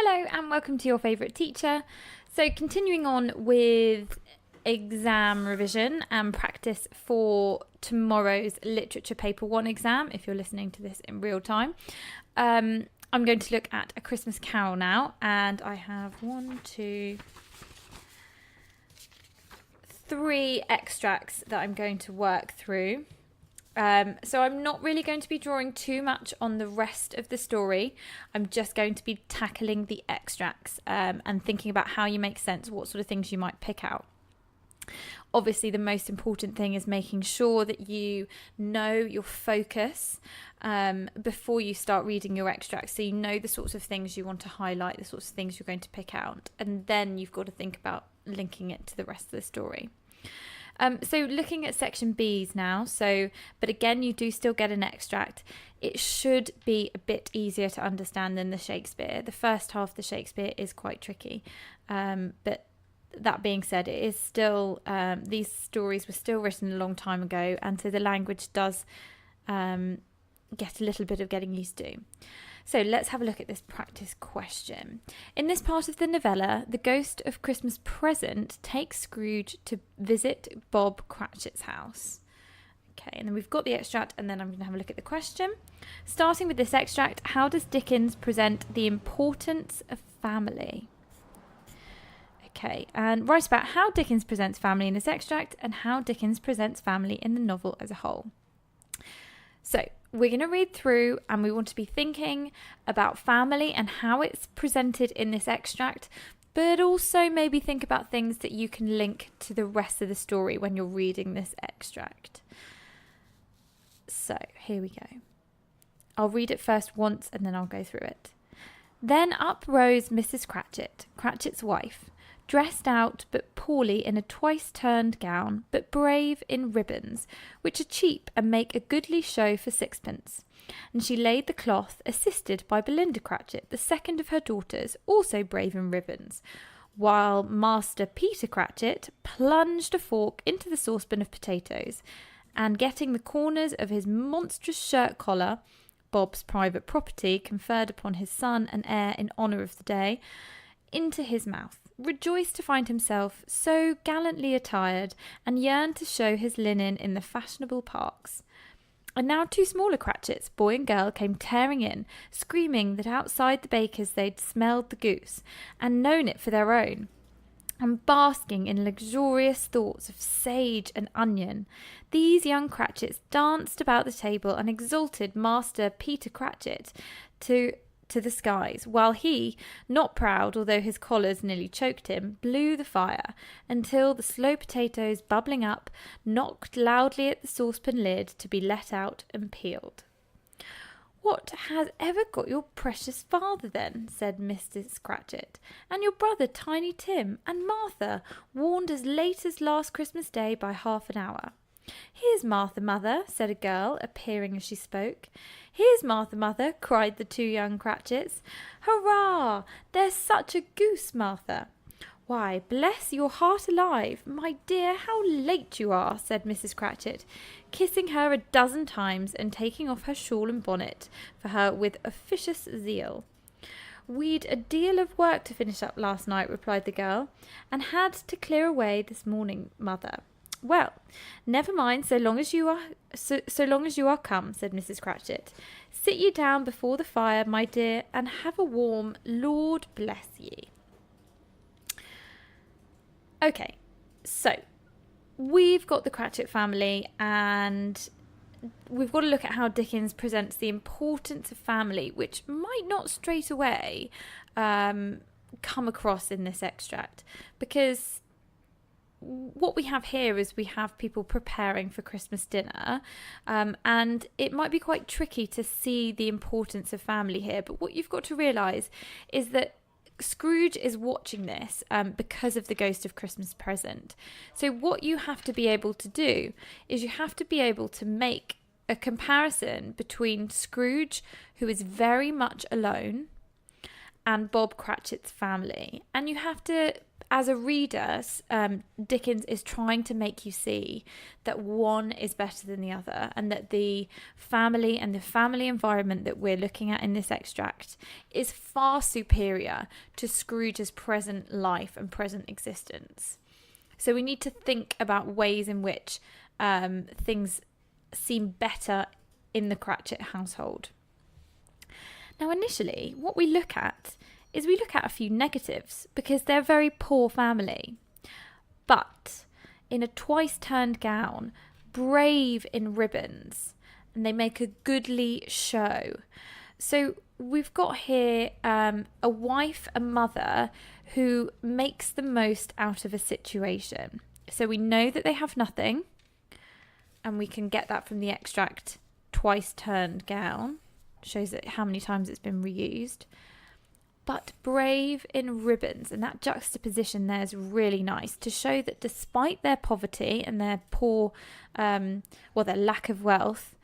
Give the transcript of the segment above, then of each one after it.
Hello and welcome to Your Favourite Teacher. So continuing on with exam revision and practice for tomorrow's Literature Paper 1 exam, if you're listening to this in real time. I'm going to look at A Christmas Carol now, and I have 3 extracts that I'm going to work through. So I'm not really going to be drawing too much on the rest of the story. I'm just going to be tackling the extracts and thinking about how you make sense, what sort of things you might pick out. Obviously, the most important thing is making sure that you know your focus before you start reading your extracts. So you know the sorts of things you want to highlight, the sorts of things you're going to pick out. And then you've got to think about linking it to the rest of the story. So looking at section B's now, but again, you do still get an extract. It should be a bit easier to understand than the Shakespeare. The first half of the Shakespeare is quite tricky. But that being said, it is still, these stories were still written a long time ago. And so the language does get a little bit of getting used to. So let's have a look at this practice question. In this part of the novella, the ghost of Christmas Present takes Scrooge to visit Bob Cratchit's house. Okay, and then we've got the extract, and then I'm going to have a look at the question. Starting with this extract, how does Dickens present the importance of family? Okay, and write about how Dickens presents family in this extract and how Dickens presents family in the novel as a whole. So we're going to read through and we want to be thinking about family and how it's presented in this extract, but also maybe think about things that you can link to the rest of the story when you're reading this extract. So here we go. I'll read it first once and then I'll go through it. Then up rose Mrs. Cratchit, Cratchit's wife, dressed out but poorly in a twice-turned gown, but brave in ribbons, which are cheap and make a goodly show for sixpence. And she laid the cloth, assisted by Belinda Cratchit, the second of her daughters, also brave in ribbons, while Master Peter Cratchit plunged a fork into the saucepan of potatoes, and getting the corners of his monstrous shirt collar, Bob's private property, conferred upon his son and heir in honour of the day, into his mouth, rejoiced to find himself so gallantly attired, and yearned to show his linen in the fashionable parks. And now 2 smaller Cratchits, boy and girl, came tearing in, screaming that outside the baker's they'd smelled the goose, and known it for their own, and basking in luxurious thoughts of sage and onion. These young Cratchits danced about the table and exalted Master Peter Cratchit to the skies, while he, not proud, although his collars nearly choked him, blew the fire, until the slow potatoes, bubbling up, knocked loudly at the saucepan lid to be let out and peeled. "What has ever got your precious father, then?" said Mrs. Cratchit, "and your brother Tiny Tim, and Martha, warned as late as last Christmas Day by half an hour?" "Here's Martha, mother," said a girl, appearing as she spoke. "Here's Martha, mother," cried the 2 young Cratchits. "Hurrah! There's such a goose, Martha." "Why, bless your heart alive, my dear, how late you are," said Mrs. Cratchit, kissing her a dozen times and taking off her shawl and bonnet for her with officious zeal. "We'd a deal of work to finish up last night," replied the girl, "and had to clear away this morning, mother." "Well, never mind, so long as you are come," said Mrs. Cratchit. "Sit ye down before the fire, my dear, and have a warm, Lord bless ye." Okay, so we've got the Cratchit family, and we've got to look at how Dickens presents the importance of family, which might not straight away come across in this extract, because what we have here is we have people preparing for Christmas dinner, and it might be quite tricky to see the importance of family here, but what you've got to realise is that Scrooge is watching this because of the ghost of Christmas Present. So what you have to be able to do is you have to be able to make a comparison between Scrooge, who is very much alone, and Bob Cratchit's family. And you have to, as a reader, Dickens is trying to make you see that one is better than the other, and that the family and the family environment that we're looking at in this extract is far superior to Scrooge's present life and present existence. So we need to think about ways in which things seem better in the Cratchit household. Now, initially, what we look at is a few negatives because they're a very poor family. But in a twice-turned gown, brave in ribbons, and they make a goodly show. So we've got here a wife, a mother, who makes the most out of a situation. So we know that they have nothing, and we can get that from the extract twice-turned gown. Shows that how many times it's been reused. But brave in ribbons, and that juxtaposition there is really nice to show that despite their poverty and their poor, their lack of wealth,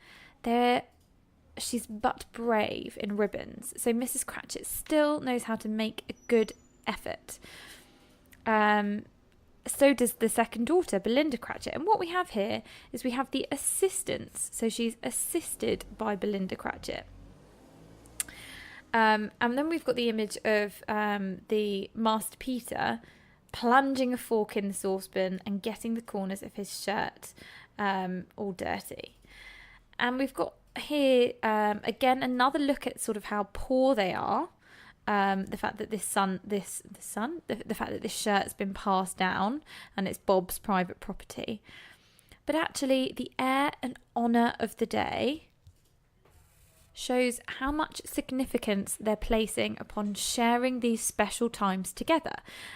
she's but brave in ribbons. So Mrs. Cratchit still knows how to make a good effort. So does the second daughter, Belinda Cratchit. And what we have here is we have the assistants. So she's assisted by Belinda Cratchit. And then we've got the image of the Master Peter plunging a fork in the saucepan and getting the corners of his shirt all dirty. And we've got here, again, another look at sort of how poor they are. The fact that the fact that this shirt's been passed down and it's Bob's private property. But actually, the air and honour of the day shows how much significance they're placing upon sharing these special times together.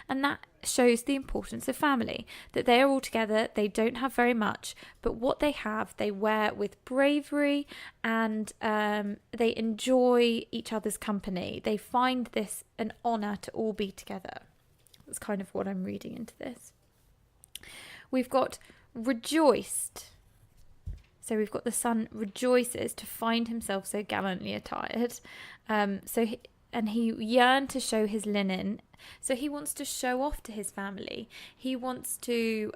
And that shows the importance of family, that they are all together, they don't have very much, but what they have, they wear with bravery, and they enjoy each other's company. They find this an honour to all be together. That's kind of what I'm reading into this. We've got rejoiced. So we've got the son rejoices to find himself so gallantly attired. He yearned to show his linen. So he wants to show off to his family. He wants to...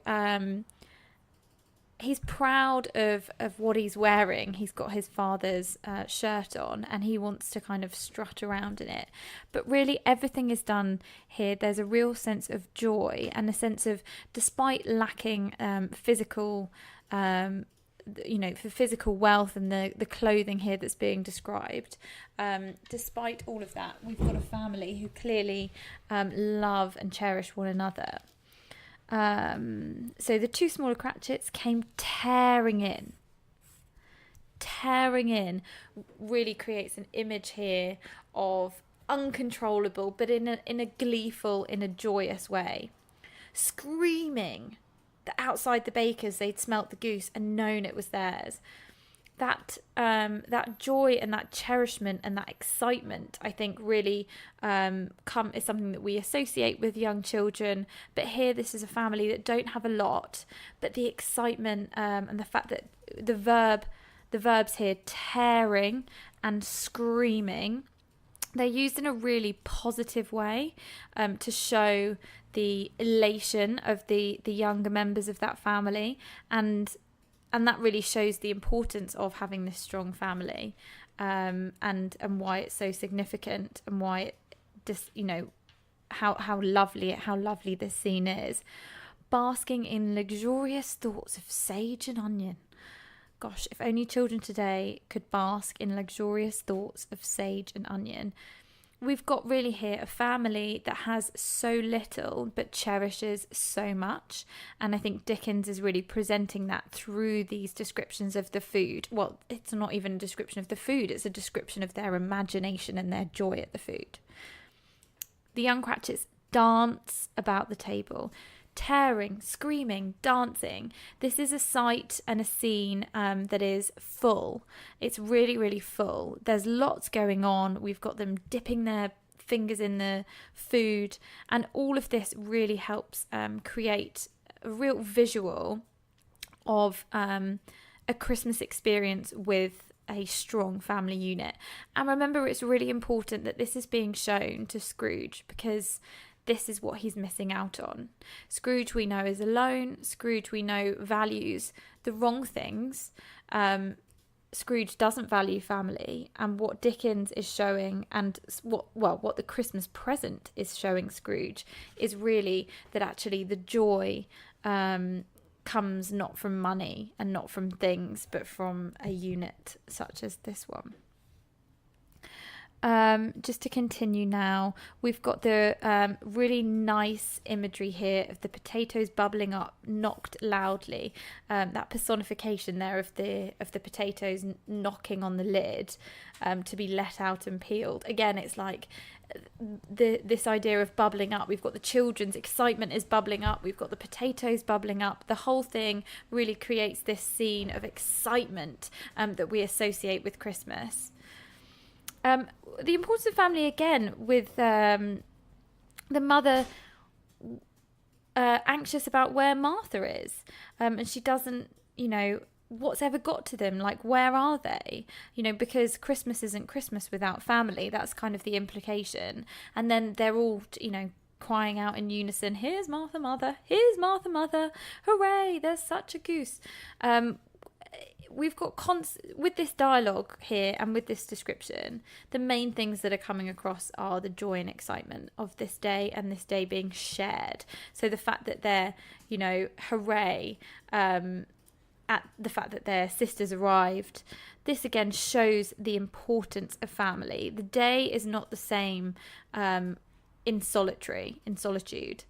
he's proud of what he's wearing. He's got his father's shirt on, and he wants to kind of strut around in it. But really, everything is done here. There's a real sense of joy and a sense of, despite lacking physical... for physical wealth and the clothing here that's being described, despite all of that, we've got a family who clearly love and cherish one another. So the two smaller Cratchits came tearing in, really creates an image here of uncontrollable, but in a gleeful, in a joyous way, screaming that outside the baker's they'd smelt the goose and known it was theirs. That joy and that cherishment and that excitement, I think, really is something that we associate with young children. But here, this is a family that don't have a lot, but the excitement and the fact that the verbs here, tearing and screaming, they're used in a really positive way to show the elation of the younger members of that family, and that really shows the importance of having this strong family, and why it's so significant, and why it just, how lovely this scene is. Basking in luxurious thoughts of sage and onion. Gosh, if only children today could bask in luxurious thoughts of sage and onion. We've got really here a family that has so little but cherishes so much. And I think Dickens is really presenting that through these descriptions of the food. Well, it's not even a description of the food, it's a description of their imagination and their joy at the food. The young Cratchits dance about the table, tearing, screaming, dancing. This is a sight and a scene that is full. It's really, really full. There's lots going on. We've got them dipping their fingers in the food, and all of this really helps create a real visual of a Christmas experience with a strong family unit. And remember, it's really important that this is being shown to Scrooge, because this is what he's missing out on. Scrooge, we know, is alone. Scrooge, we know, values the wrong things. Scrooge doesn't value family, and what Dickens is showing, and what the Christmas present is showing Scrooge, is really that actually the joy comes not from money and not from things, but from a unit such as this one. Just to continue now, we've got the really nice imagery here of the potatoes bubbling up, knocked loudly. That personification there of the potatoes knocking on the lid to be let out and peeled. Again, it's like this idea of bubbling up. We've got the children's excitement is bubbling up. We've got the potatoes bubbling up. The whole thing really creates this scene of excitement that we associate with Christmas. The importance of family, again, with the mother anxious about where Martha is, and she doesn't, what's ever got to them, like, where are they, because Christmas isn't Christmas without family. That's kind of the implication. And then they're all, crying out in unison, here's Martha, mother, here's Martha, mother, hooray, there's such a goose. We've got with this dialogue here and with this description, the main things that are coming across are the joy and excitement of this day, and this day being shared. So the fact that they're, hooray, at the fact that their sisters arrived, this again shows the importance of family. The day is not the same in solitude.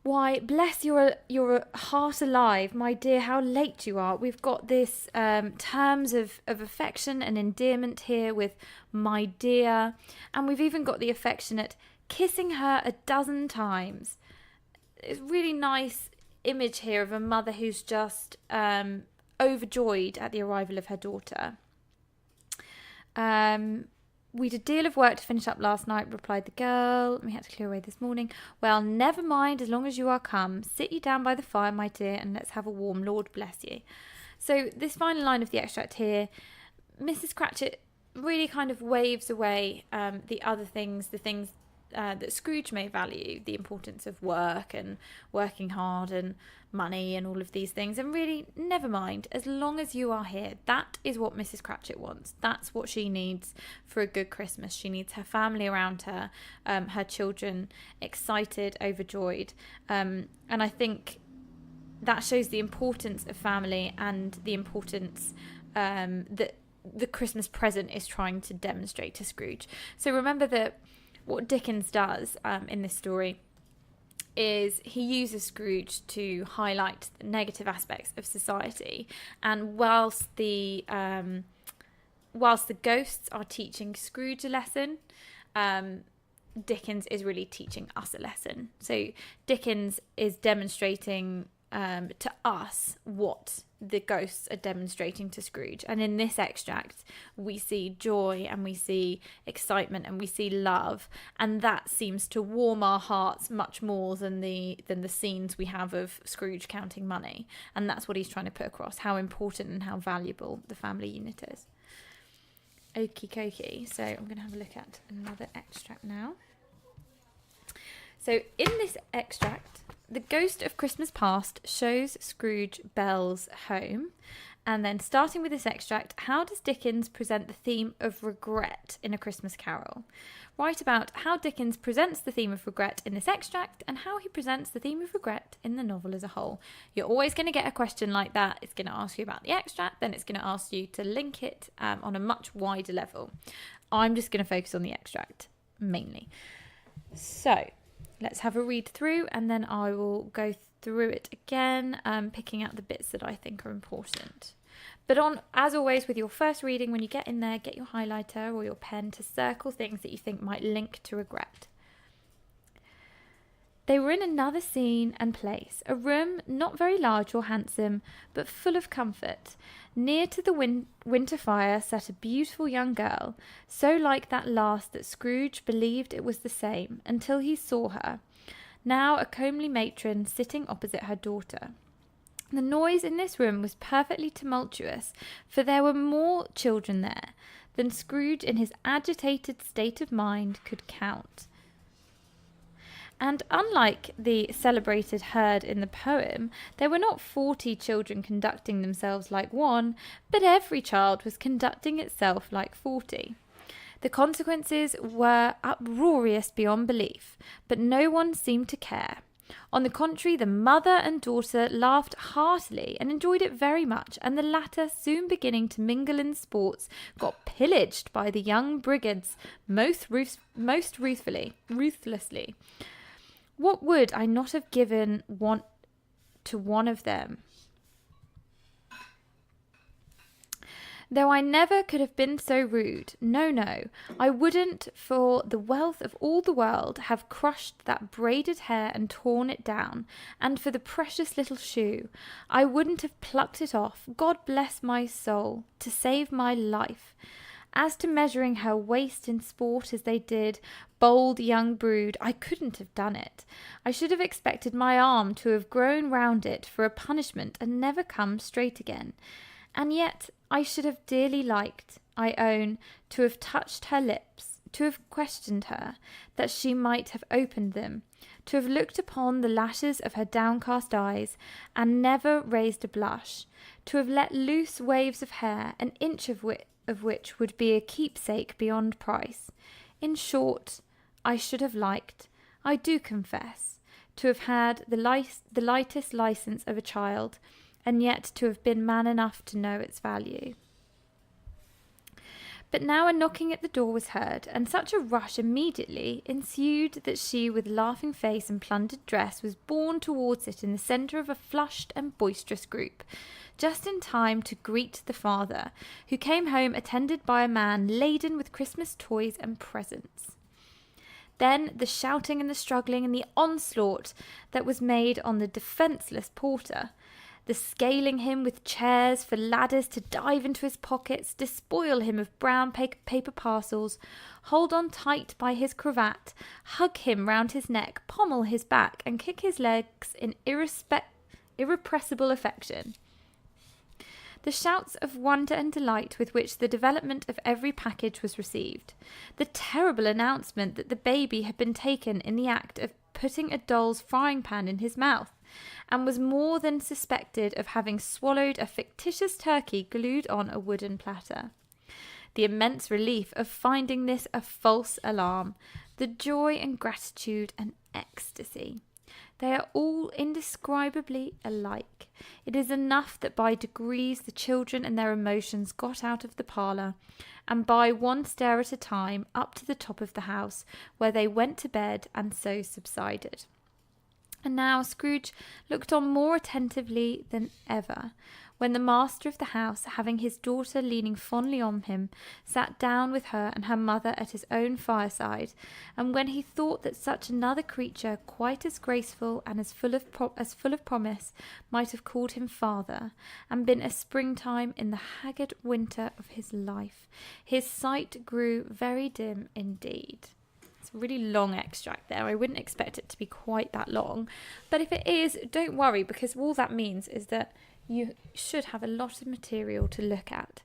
Why, bless your heart alive, my dear, how late you are. We've got this terms of affection and endearment here with my dear. And we've even got the affectionate kissing her a dozen times. It's a really nice image here of a mother who's just overjoyed at the arrival of her daughter. We did a deal of work to finish up last night, replied the girl. We had to clear away this morning. Well, never mind, as long as you are come. Sit you down by the fire, my dear, and let's have a warm, Lord bless you. So this final line of the extract here, Mrs. Cratchit really kind of waves away the other things, the things that Scrooge may value, the importance of work and working hard and money and all of these things, and really, never mind, as long as you are here. That is what Mrs. Cratchit wants. That's what she needs for a good Christmas. She needs her family around her, her children excited, overjoyed, and I think that shows the importance of family and the importance that the Christmas present is trying to demonstrate to Scrooge. So remember that what Dickens does in this story is he uses Scrooge to highlight the negative aspects of society, and whilst the ghosts are teaching Scrooge a lesson, Dickens is really teaching us a lesson. So Dickens is demonstrating to us what the ghosts are demonstrating to Scrooge. And in this extract, we see joy and we see excitement and we see love, and that seems to warm our hearts much more than the scenes we have of Scrooge counting money. And that's what he's trying to put across, how important and how valuable the family unit is. Okie dokie. So I'm going to have a look at another extract now. So in this extract, the Ghost of Christmas Past shows Scrooge Bell's home. And then starting with this extract, how does Dickens present the theme of regret in A Christmas Carol? Write about how Dickens presents the theme of regret in this extract and how he presents the theme of regret in the novel as a whole. You're always going to get a question like that. It's going to ask you about the extract, then it's going to ask you to link it on a much wider level. I'm just going to focus on the extract mainly. So let's have a read through, and then I will go through it again, picking out the bits that I think are important. But as always, with your first reading, when you get in there, get your highlighter or your pen to circle things that you think might link to regret. They were in another scene and place, a room not very large or handsome, but full of comfort. Near to the winter fire sat a beautiful young girl, so like that last that Scrooge believed it was the same, until he saw her, now a comely matron sitting opposite her daughter. The noise in this room was perfectly tumultuous, for there were more children there than Scrooge in his agitated state of mind could count. And unlike the celebrated herd in the poem, there were not 40 children conducting themselves like one, but every child was conducting itself like 40. The consequences were uproarious beyond belief, but no one seemed to care. On the contrary, the mother and daughter laughed heartily and enjoyed it very much, and the latter, soon beginning to mingle in sports, got pillaged by the young brigands most ruthlessly. What would I not have given to one of them? Though I never could have been so rude. No, I wouldn't for the wealth of all the world have crushed that braided hair and torn it down, and for the precious little shoe, I wouldn't have plucked it off, God bless my soul, to save my life. As to measuring her waist in sport as they did, bold young brood, I couldn't have done it. I should have expected my arm to have grown round it for a punishment and never come straight again. And yet I should have dearly liked, I own, to have touched her lips, to have questioned her, that she might have opened them, to have looked upon the lashes of her downcast eyes, and never raised a blush, to have let loose waves of hair, an inch of which would be a keepsake beyond price. In short, I should have liked, I do confess, to have had the lightest licence of a child, and yet to have been man enough to know its value. But now a knocking at the door was heard, and such a rush immediately ensued that she, with laughing face and plundered dress, was borne towards it in the centre of a flushed and boisterous group, just in time to greet the father, who came home attended by a man laden with Christmas toys and presents. Then the shouting and the struggling and the onslaught that was made on the defenceless porter, the scaling him with chairs for ladders to dive into his pockets, despoil him of brown paper parcels, hold on tight by his cravat, hug him round his neck, pommel his back, and kick his legs in irrepressible affection. The shouts of wonder and delight with which the development of every package was received, the terrible announcement that the baby had been taken in the act of putting a doll's frying pan in his mouth, and was more than suspected of having swallowed a fictitious turkey glued on a wooden platter. The immense relief of finding this a false alarm, the joy and gratitude and ecstasy. They are all indescribably alike. It is enough that by degrees the children and their emotions got out of the parlour, and by one stair at a time up to the top of the house, where they went to bed and so subsided. And now Scrooge looked on more attentively than ever, when the master of the house, having his daughter leaning fondly on him, sat down with her and her mother at his own fireside, and when he thought that such another creature, quite as graceful and as full of promise, might have called him father, and been a springtime in the haggard winter of his life, his sight grew very dim indeed. It's a really long extract there. I wouldn't expect it to be quite that long, but if it is, don't worry, because all that means is that you should have a lot of material to look at.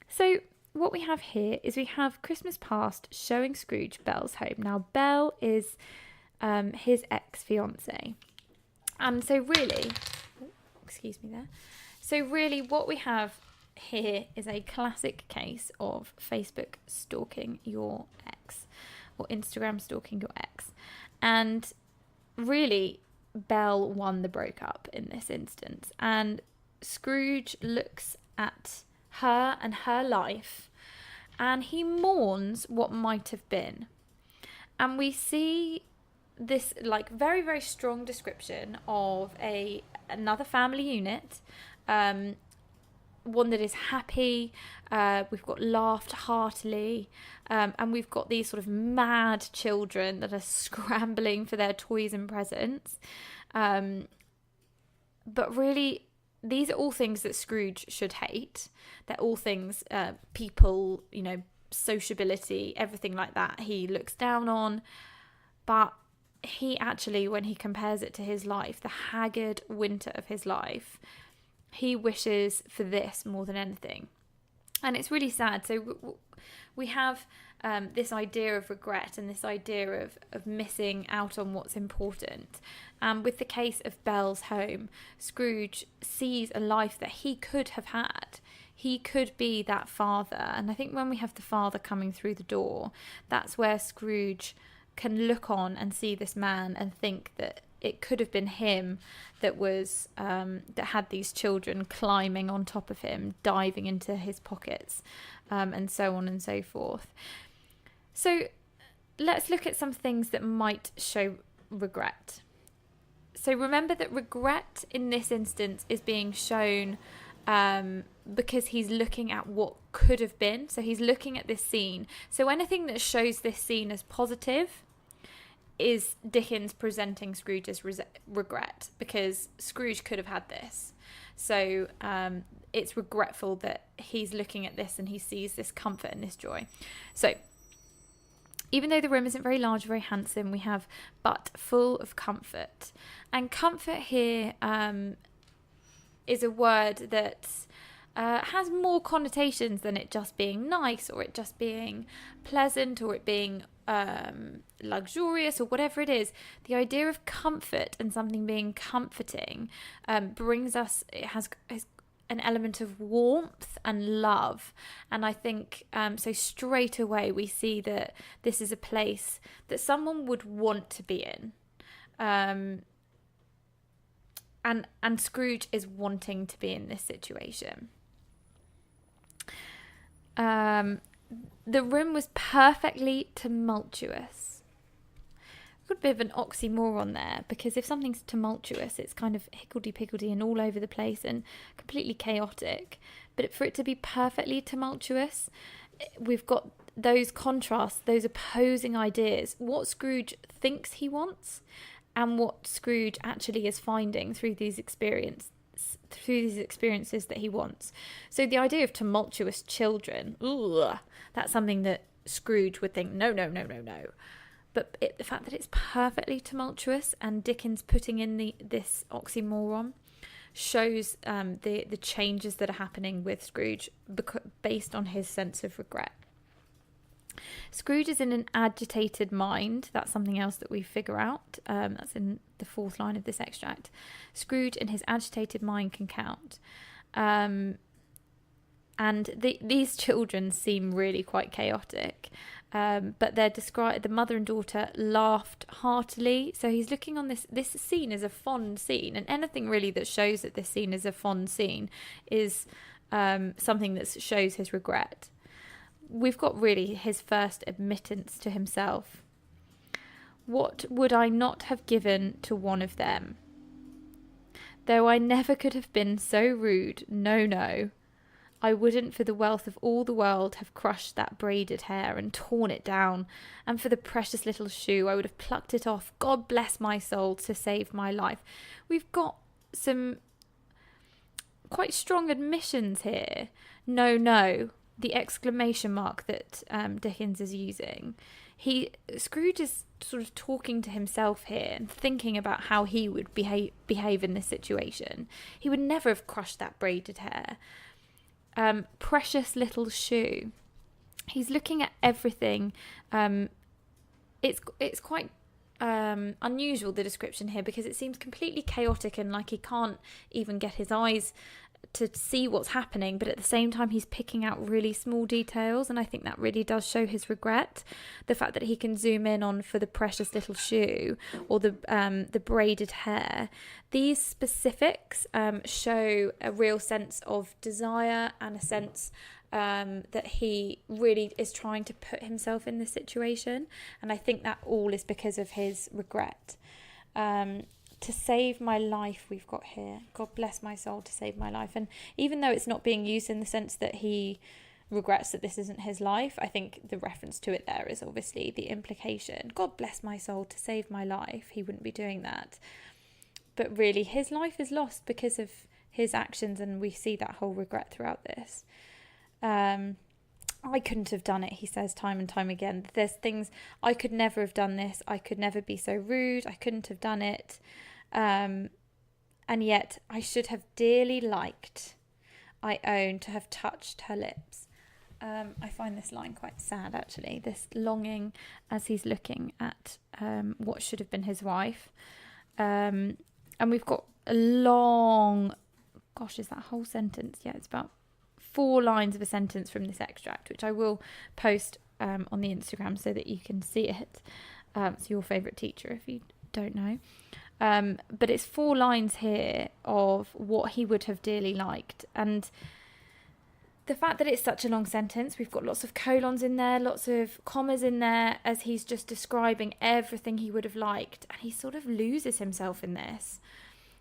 So what we have here is we have Christmas Past showing Scrooge Belle's home. Now, Belle is his ex-fiancée. And so really, excuse me there. So really what we have here is a classic case of Facebook stalking your ex, or Instagram stalking your ex. And really, Belle won the breakup in this instance, and Scrooge looks at her and her life, and he mourns what might have been. And we see this like very, very strong description of another family unit, one that is happy. We've got laughed heartily, and we've got these sort of mad children that are scrambling for their toys and presents. But really, these are all things that Scrooge should hate. They're all things, people, sociability, everything like that he looks down on. But he actually, when he compares it to his life, the haggard winter of his life, he wishes for this more than anything. And it's really sad. So we have this idea of regret and this idea of missing out on what's important. With the case of Belle's home, Scrooge sees a life that he could have had. He could be that father. And I think when we have the father coming through the door, that's where Scrooge can look on and see this man and think that it could have been him that was that had these children climbing on top of him, diving into his pockets, and so on and so forth. So let's look at some things that might show regret. So remember that regret in this instance is being shown because he's looking at what could have been. So he's looking at this scene. So anything that shows this scene as positive is Dickens presenting Scrooge's regret, because Scrooge could have had this. So it's regretful that he's looking at this and he sees this comfort and this joy. So even though the room isn't very large, very handsome, we have but full of comfort. And comfort here is a word that has more connotations than it just being nice, or it just being pleasant, or it being luxurious, or whatever it is. The idea of comfort and something being comforting brings us, it has an element of warmth and love. And I think so straight away we see that this is a place that someone would want to be in. And Scrooge is wanting to be in this situation. The room was perfectly tumultuous. Got a bit of an oxymoron there, because if something's tumultuous, it's kind of higgledy-piggledy and all over the place and completely chaotic. But for it to be perfectly tumultuous, we've got those contrasts, those opposing ideas, what Scrooge thinks he wants and what Scrooge actually is finding through these experiences that he wants. So the idea of tumultuous children, that's something that Scrooge would think, no. But the fact that it's perfectly tumultuous, and Dickens putting in this oxymoron, shows the changes that are happening with Scrooge based on his sense of regret. Scrooge is in an agitated mind. That's something else that we figure out. That's in the fourth line of this extract. Scrooge in his agitated mind can count. And these children seem really quite chaotic. But they're described, the mother and daughter laughed heartily. So he's looking on this scene as a fond scene. And anything really that shows that this scene is a fond scene is something that shows his regret. We've got really his first admittance to himself. What would I not have given to one of them? Though I never could have been so rude, no, I wouldn't for the wealth of all the world have crushed that braided hair and torn it down, and for the precious little shoe I would have plucked it off, God bless my soul, to save my life. We've got some quite strong admissions here. No. The exclamation mark that Dickens is using. Scrooge is sort of talking to himself here and thinking about how he would behave in this situation. He would never have crushed that braided hair. Precious little shoe. He's looking at everything. It's quite unusual, the description here, because it seems completely chaotic and like he can't even get his eyes to see what's happening, but at the same time he's picking out really small details, and I think that really does show his regret. The fact that he can zoom in on for the precious little shoe or the braided hair, these specifics show a real sense of desire and a sense that he really is trying to put himself in this situation, and I think that all is because of his regret. To save my life, we've got here. God bless my soul, to save my life. And even though it's not being used in the sense that he regrets that this isn't his life, I think the reference to it there is obviously the implication. God bless my soul, to save my life. He wouldn't be doing that. But really, his life is lost because of his actions, and we see that whole regret throughout this. I couldn't have done it, he says time and time again. There's things, I could never have done this. I could never be so rude. I couldn't have done it. And yet I should have dearly liked, I own, to have touched her lips. I find this line quite sad, actually. This longing as he's looking at what should have been his wife. And we've got a long, gosh, is that whole sentence? Yeah, it's about 4 lines of a sentence from this extract, which I will post on the Instagram so that you can see it. It's your favourite teacher if you don't know. But it's 4 lines here of what he would have dearly liked. And the fact that it's such a long sentence, we've got lots of colons in there, lots of commas in there, as he's just describing everything he would have liked. And he sort of loses himself in this.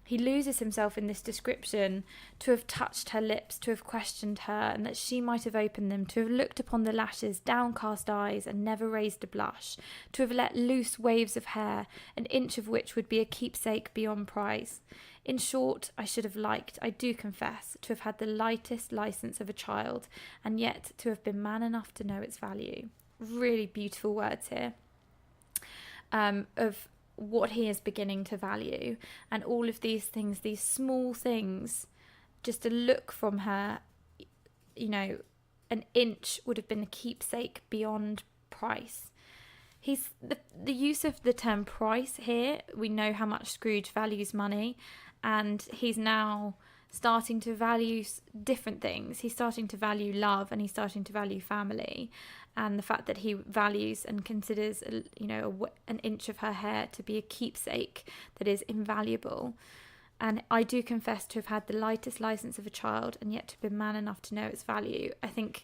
He loses himself in this description, to have touched her lips, to have questioned her, and that she might have opened them, to have looked upon the lashes, downcast eyes, and never raised a blush, to have let loose waves of hair, an inch of which would be a keepsake beyond price. In short, I should have liked, I do confess, to have had the lightest licence of a child, and yet to have been man enough to know its value. Really beautiful words here. Of what he is beginning to value, and all of these things, these small things, just a look from her, you know, an inch would have been a keepsake beyond price. He's the use of the term price here, we know how much Scrooge values money, and he's now starting to value different things. He's starting to value love, and he's starting to value family, and the fact that he values and considers, an inch of her hair to be a keepsake that is invaluable. And I do confess to have had the lightest license of a child, and yet to have been man enough to know its value. I think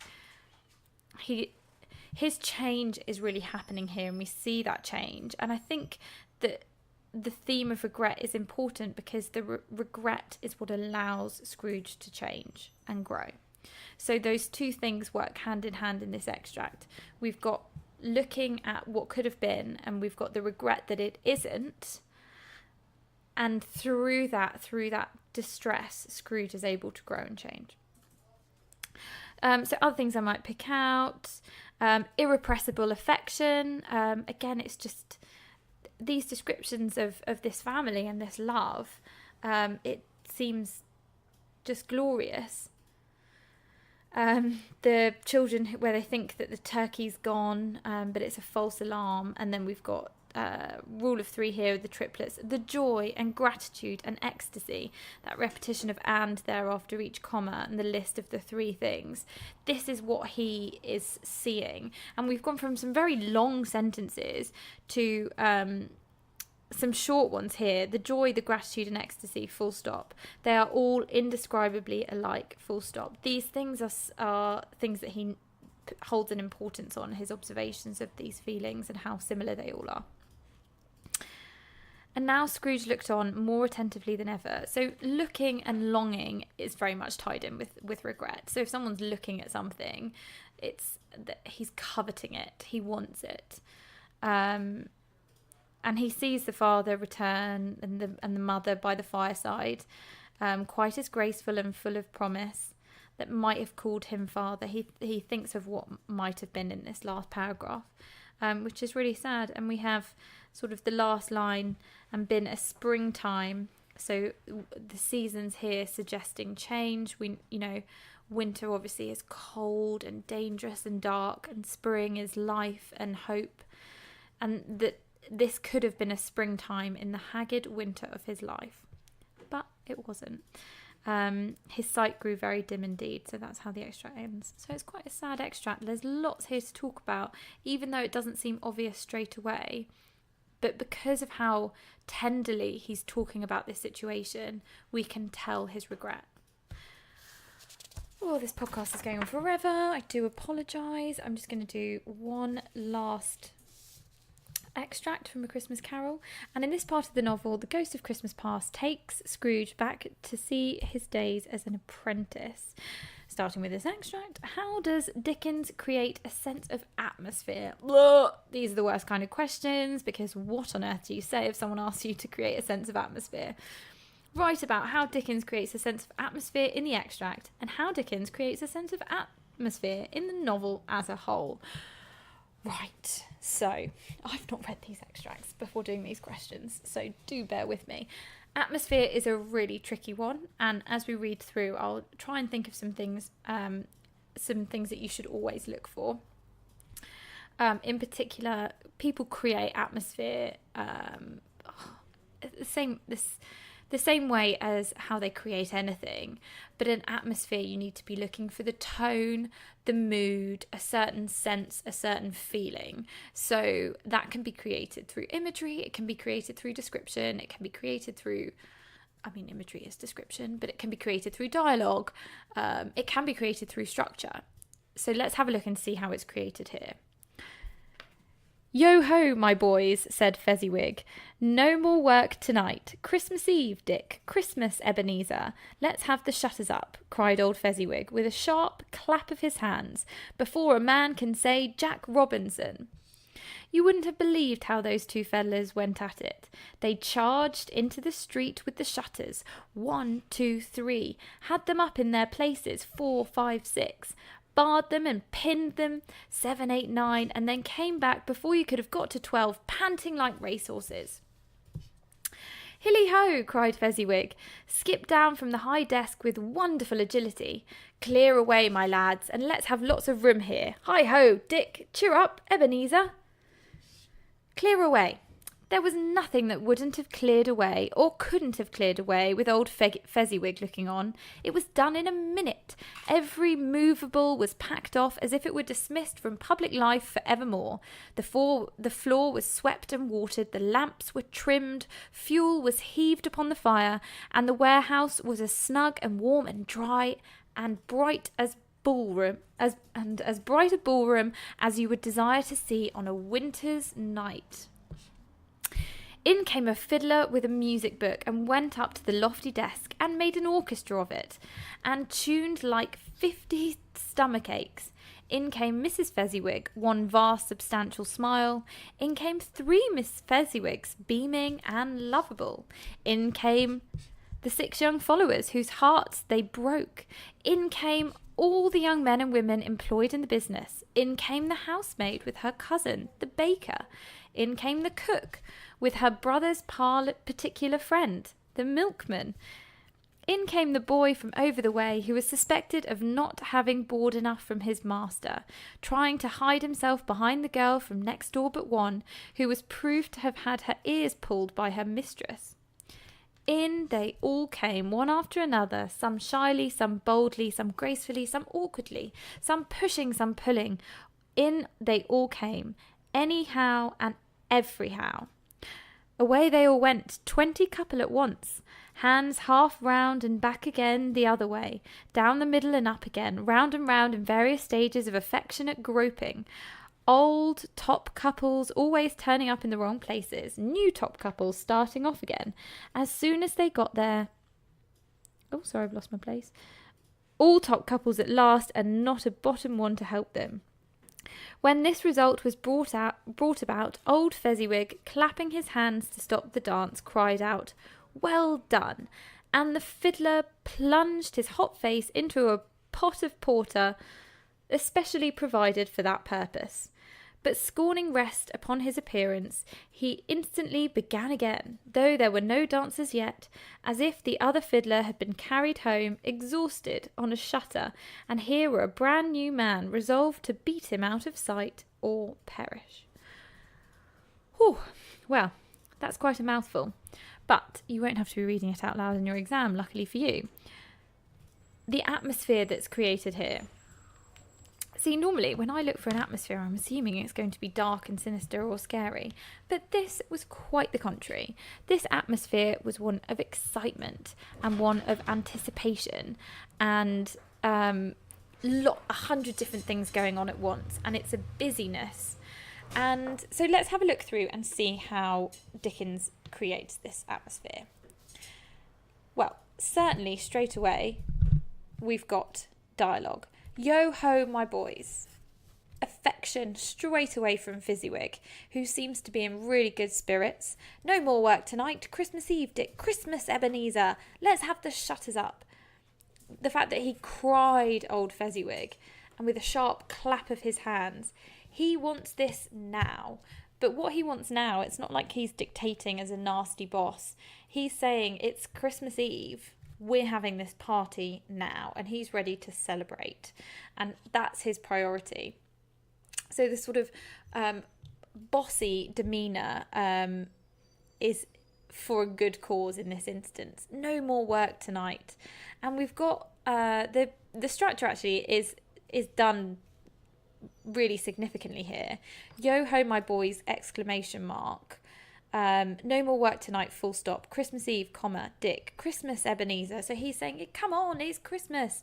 his change is really happening here, and we see that change. And I think that the theme of regret is important, because the regret is what allows Scrooge to change and grow. So those 2 things work hand in hand in this extract. We've got looking at what could have been, and we've got the regret that it isn't. And through that distress, Scrooge is able to grow and change. So other things I might pick out, irrepressible affection. Again, it's just these descriptions of this family and this love. It seems just glorious. The children, where they think that the turkey's gone, but it's a false alarm. And then we've got rule of 3 here with the triplets, the joy and gratitude and ecstasy, that repetition of and there after each comma, and the list of the 3 things. This is what he is seeing. And we've gone from some very long sentences to some short ones here. The joy, the gratitude and ecstasy, full stop. They are all indescribably alike, full stop. These things are things that he holds an importance on, his observations of these feelings and how similar they all are. And now Scrooge looked on more attentively than ever. So looking and longing is very much tied in with regret. So if someone's looking at something, it's that he's coveting it, he wants it. And he sees the father return and the mother by the fireside, quite as graceful and full of promise, that might have called him father. He thinks of what might have been in this last paragraph, which is really sad. And we have sort of the last line, and been a springtime. So the seasons here suggesting change. Winter obviously is cold and dangerous and dark, and spring is life and hope. And that this could have been a springtime in the haggard winter of his life, but it wasn't. His sight grew very dim indeed. So that's how the extract ends. So it's quite a sad extract. There's lots here to talk about, even though it doesn't seem obvious straight away. But because of how tenderly he's talking about this situation, we can tell his regret. Oh, this podcast is going on forever. I do apologise. I'm just going to do one last extract from A Christmas Carol. And in this part of the novel, the ghost of Christmas Past takes Scrooge back to see his days as an apprentice. Starting with this extract, how does Dickens create a sense of atmosphere? Blah! These are the worst kind of questions, because what on earth do you say if someone asks you to create a sense of atmosphere? Write about how Dickens creates a sense of atmosphere in the extract, and how Dickens creates a sense of atmosphere in the novel as a whole. Right, so I've not read these extracts before doing these questions, so do bear with me. Atmosphere is a really tricky one, and as we read through, I'll try and think of some things that you should always look for. In particular, people create atmosphere the same way as how they create anything, but in atmosphere you need to be looking for the tone, the mood, a certain sense, a certain feeling. So that can be created through imagery, it can be created through description, it can be created through, imagery is description, but it can be created through dialogue, it can be created through structure. So let's have a look and see how it's created here. "Yo-ho, my boys," said Fezziwig. "No more work tonight. Christmas Eve, Dick. Christmas, Ebenezer. Let's have the shutters up," cried old Fezziwig, with a sharp clap of his hands, "before a man can say Jack Robinson." You wouldn't have believed how those two fellas went at it. They charged into the street with the shutters. 1, 2, 3. Had them up in their places. 4, 5, 6. Barred them and pinned them, 7, 8, 9, and then came back before you could have got to 12, panting like racehorses. "Hilly-ho!" cried Fezziwig. "Skip down from the high desk with wonderful agility. Clear away, my lads, and let's have lots of room here. Hi-ho, Dick! Cheer up, Ebenezer!" Clear away. There was nothing that wouldn't have cleared away, or couldn't have cleared away, with old Fezziwig looking on. It was done in a minute. Every movable was packed off as if it were dismissed from public life for evermore. The floor was swept and watered, the lamps were trimmed, fuel was heaved upon the fire, and the warehouse was as snug and warm and dry and bright as as bright a ballroom as you would desire to see on a winter's night. In came a fiddler with a music book and went up to the lofty desk and made an orchestra of it, and tuned like 50 stomach aches. In came Mrs. Fezziwig, one vast substantial smile. In came 3 Miss Fezziwigs, beaming and lovable. In came the 6 young followers, whose hearts they broke. In came all the young men and women employed in the business. In came the housemaid with her cousin, the baker. In came the cook, with her brother's particular friend, the milkman. In came the boy from over the way, who was suspected of not having board enough from his master, trying to hide himself behind the girl from next door but one, who was proved to have had her ears pulled by her mistress. In they all came, one after another, some shyly, some boldly, some gracefully, some awkwardly, some pushing, some pulling. In they all came, anyhow and everyhow. Away they all went, 20 couple at once, hands half round and back again the other way, down the middle and up again, round and round in various stages of affectionate groping. Old top couples always turning up in the wrong places, new top couples starting off again. As soon as they got there... Oh, sorry, I've lost my place. All top couples at last, and not a bottom one to help them. When this result was brought about, old Fezziwig, clapping his hands to stop the dance, cried out, "Well done!" And the fiddler plunged his hot face into a pot of porter, especially provided for that purpose. But scorning rest upon his appearance, he instantly began again, though there were no dancers yet, as if the other fiddler had been carried home, exhausted, on a shutter, and here were a brand new man resolved to beat him out of sight or perish. Whew. Well, that's quite a mouthful, but you won't have to be reading it out loud in your exam, luckily for you. The atmosphere that's created here. See, normally when I look for an atmosphere, I'm assuming it's going to be dark and sinister or scary. But this was quite the contrary. This atmosphere was one of excitement and one of anticipation and 100 different things going on at once. And it's a busyness. And so let's have a look through and see how Dickens creates this atmosphere. Well, certainly straight away, we've got dialogue. "Yo-ho, my boys." Affection straight away from Fezziwig, who seems to be in really good spirits. "No more work tonight. Christmas Eve, Dick. Christmas, Ebenezer. Let's have the shutters up." The fact that he cried old Fezziwig and with a sharp clap of his hands. He wants this now. But what he wants now, it's not like he's dictating as a nasty boss. He's saying it's Christmas Eve. We're having this party now, and he's ready to celebrate. And that's his priority. So this sort of bossy demeanour is for a good cause in this instance. No more work tonight. And we've got the structure actually is done really significantly here. Yo ho my boys, exclamation mark. No more work tonight, full stop. Christmas Eve, comma, Dick. Christmas, Ebenezer. So he's saying, come on, it's Christmas.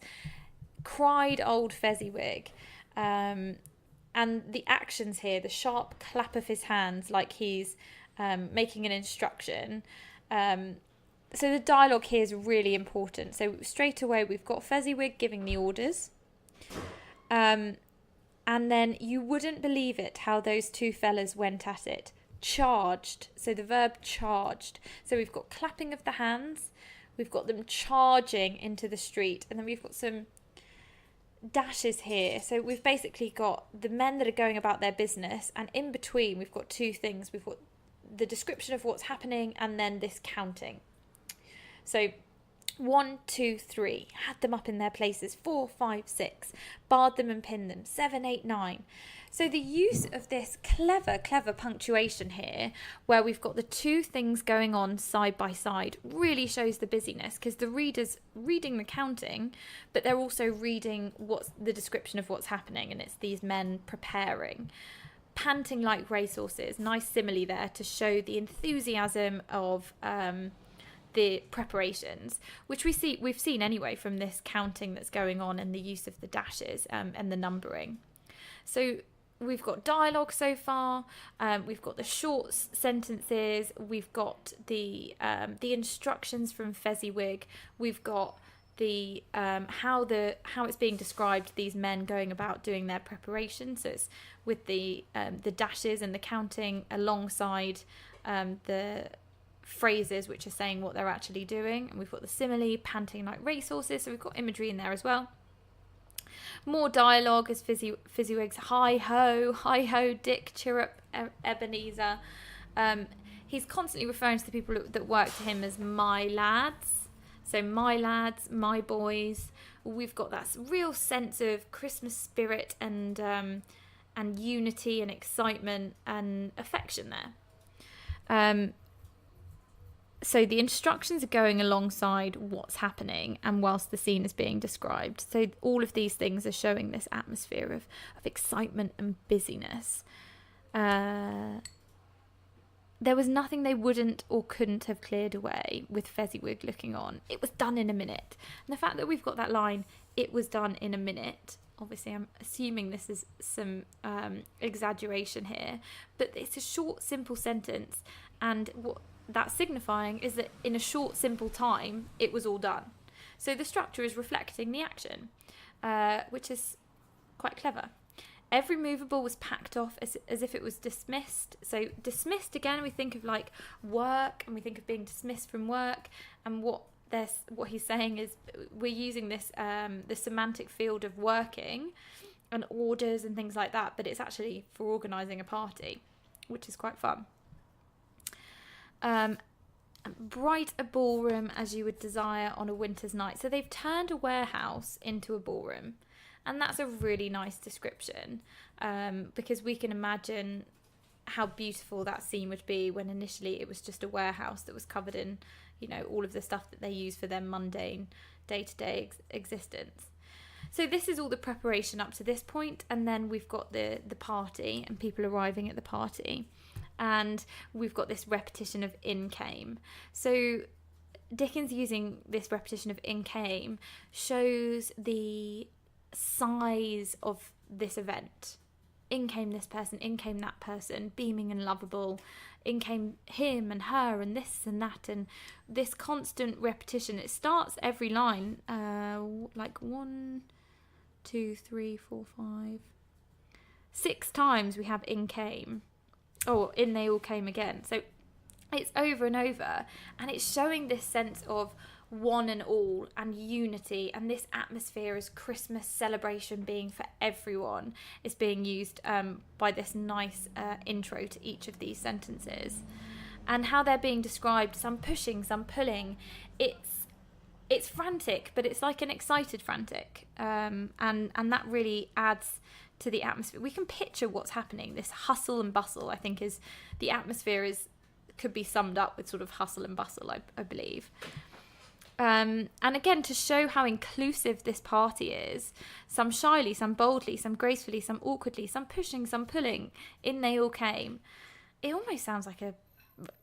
Cried old Fezziwig. And the actions here, the sharp clap of his hands like he's making an instruction. So the dialogue here is really important. So straight away we've got Fezziwig giving the orders. And then you wouldn't believe it how those two fellas went at it. Charged. So the verb charged. So we've got clapping of the hands. We've got them charging into the street. And then we've got some dashes here. So we've basically got the men that are going about their business. And in between we've got two things. We've got the description of what's happening and then this counting. So 1, 2, 3, had them up in their places. 4, 5, 6, barred them and pinned them. 7, 8, 9. So the use of this clever punctuation here, where we've got the two things going on side by side, really shows the busyness, because the reader's reading the counting, but they're also reading what's the description of what's happening, and it's these men preparing. Panting like racehorses, nice simile there to show the enthusiasm of the preparations, which we've seen anyway from this counting that's going on and the use of the dashes and the numbering. So we've got dialogue so far, we've got the short sentences, we've got the instructions from Fezziwig, we've got the how it's being described, these men going about doing their preparation. So it's with the dashes and the counting alongside the phrases which are saying what they're actually doing, and we've got the simile, panting like racehorses, so we've got imagery in there as well. More dialogue as Fezziwig's hi ho Dick, chirrup Ebenezer. He's constantly referring to the people that work for him as my lads, so my lads, my boys. We've got that real sense of Christmas spirit and unity and excitement and affection there. So the instructions are going alongside what's happening and whilst the scene is being described. So all of these things are showing this atmosphere of excitement and busyness. There was nothing they wouldn't or couldn't have cleared away with Fezziwig looking on. It was done in a minute. And the fact that we've got that line, it was done in a minute, obviously I'm assuming this is some exaggeration here, but it's a short, simple sentence, and what that's signifying is that in a short, simple time, it was all done. So the structure is reflecting the action, which is quite clever. Every movable was packed off as if it was dismissed. So dismissed, again, we think of like work, and we think of being dismissed from work, and what he's saying is we're using this the semantic field of working and orders and things like that, but it's actually for organising a party, which is quite fun. Bright a ballroom as you would desire on a winter's night. So they've turned a warehouse into a ballroom, and that's a really nice description, because we can imagine how beautiful that scene would be when initially it was just a warehouse that was covered in, all of the stuff that they use for their mundane day-to-day existence. So this is all the preparation up to this point, and then we've got the party and people arriving at the party. And we've got this repetition of in came. So Dickens using this repetition of in came shows the size of this event. In came this person, in came that person, beaming and lovable. In came him and her and this and that, and this constant repetition. It starts every line like 1, 2, 3, 4, 5, 6 times we have in came. Oh, in they all came again. So it's over and over, and it's showing this sense of one and all and unity, and this atmosphere as Christmas celebration being for everyone is being used by this nice intro to each of these sentences. And how they're being described, some pushing, some pulling. It's frantic, but it's like an excited frantic, and that really adds to the atmosphere. We can picture what's happening. This hustle and bustle, I think, is the atmosphere could be summed up with sort of hustle and bustle, I believe. And again, to show how inclusive this party is, some shyly, some boldly, some gracefully, some awkwardly, some pushing, some pulling, in they all came. It almost sounds like a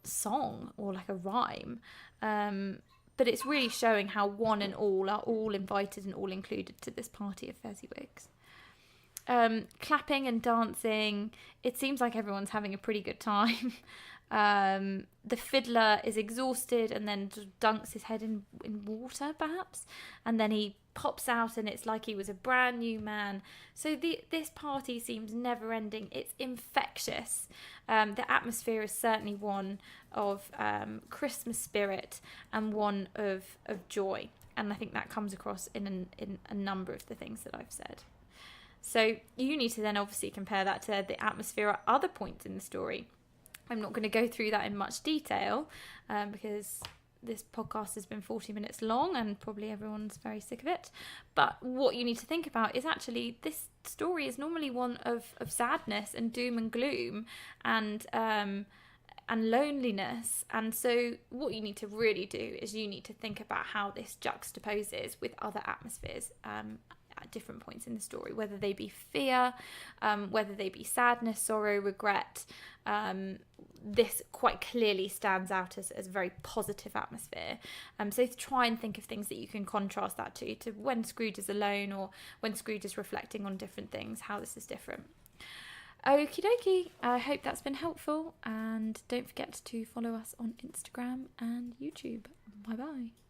song or like a rhyme, but it's really showing how one and all are all invited and all included to this party of Fezziwigs. Clapping and dancing, it seems like everyone's having a pretty good time. The fiddler is exhausted and then dunks his head in water, perhaps, and then he pops out and it's like he was a brand new man. So this party seems never ending. It's infectious. The atmosphere is certainly one of Christmas spirit and one of joy, and I think that comes across in a number of the things that I've said. So you need to then obviously compare that to the atmosphere at other points in the story. I'm not going to go through that in much detail because this podcast has been 40 minutes long and probably everyone's very sick of it. But what you need to think about is actually this story is normally one of sadness and doom and gloom and loneliness. And so what you need to really do is you need to think about how this juxtaposes with other atmospheres at different points in the story, whether they be fear, whether they be sadness, sorrow, regret. This quite clearly stands out as a very positive atmosphere. So try and think of things that you can contrast that to when Scrooge is alone or when Scrooge is reflecting on different things, how this is different. Okie dokie, I hope that's been helpful, and don't forget to follow us on Instagram and YouTube. Bye bye.